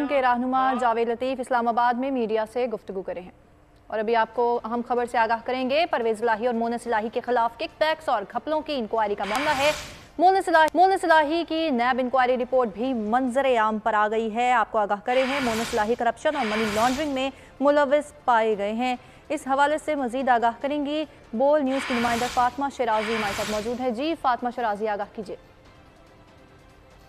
के रहनुमा जावेद लतीफ़ इस्लामाबाद में मीडिया से गुफ्तगू करे हैं और अभी आपको अहम खबर से आगाह करेंगे। परवेज़ इलाही और मोनिस इलाही के खिलाफ किक बैक्स और घपलों की इंक्वायरी का मामला है। मोनिस इलाही की नैब इंक्वायरी रिपोर्ट भी मंजर आम पर आ गई है। आपको आगाह करे हैं, मोनिस इलाही करप्शन और मनी लॉन्ड्रिंग में मुलविस पाए गए हैं। इस हवाले से मजीद आगाह करेंगी बोल न्यूज़ की नुमाइंदा फातिमा शराजी हमारे साथ मौजूद है। जी फातिमा शराजी, आगाह कीजिए।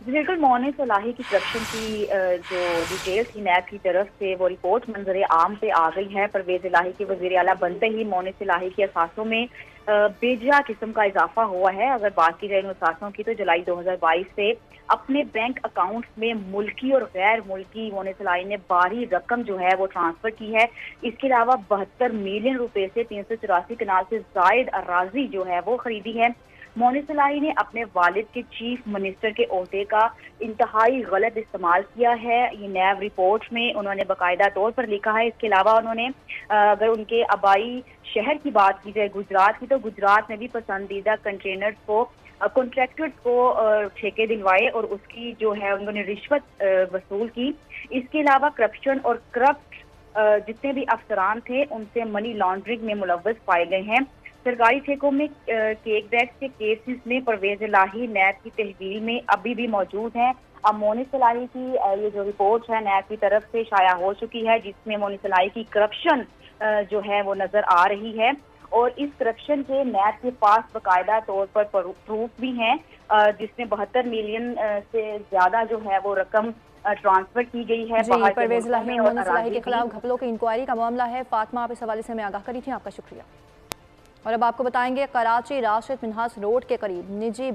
बिल्कुल, मोनिस इलाही की करप्शन की जो डिटेल थी नैब की तरफ से, वो रिपोर्ट मंजर आम पे आ गई है। परवेज़ इलाही के वज़ीर आला बनते ही मोनिस इलाही के असासों में बेजा किस्म का इजाफा हुआ है। अगर बात की जाए इन असासों की, तो जुलाई 2022 से अपने बैंक अकाउंट्स में मुल्की और गैर मुल्की मोनिस इलाही ने भारी रकम जो है वो ट्रांसफर की है। इसके अलावा 72 मिलियन रुपए से 384 कनाल से जायद अराजी जो है वो खरीदी है। मोनिस इलाही ने अपने वालिद के चीफ मिनिस्टर के ओहदे का इंतहाई गलत इस्तेमाल किया है। ये नैब रिपोर्ट में उन्होंने बाकायदा तौर पर लिखा है। इसके अलावा उन्होंने अगर उनके आबाई शहर की बात की जाए गुजरात की, तो गुजरात में भी पसंदीदा कंटेनर्स को कॉन्ट्रैक्टर्स को ठेके दिलवाए और उसकी जो है उन्होंने रिश्वत वसूल की। इसके अलावा करप्शन और करप्ट जितने भी अफसरान थे उनसे मनी लॉन्ड्रिंग में मुलव्वस पाए गए हैं। सरकारी ठेकों में केक बैग्स के केसेस में परवेज़ इलाही नैब की तहवील में अभी भी मौजूद हैं। अब मोनिस इलाही की ये जो रिपोर्ट है नैब की तरफ से शाया हो चुकी है, जिसमें मोनिस इलाही की करप्शन जो है वो नजर आ रही है और इस करप्शन के नैब के पास बाकायदा तौर पर प्रूफ भी हैं, जिसमें 72 मिलियन से ज्यादा जो है वो रकम ट्रांसफर की गई है। परवेज़ इलाही और मोनिस इलाही के खिलाफ घपलों की इंक्वायरी का मामला है। फातिमा, आप इस हवाले से हमें आगाह करी थी, आपका शुक्रिया। और अब आपको बताएंगे, कराची राशिद मिन्हास रोड के करीब निजी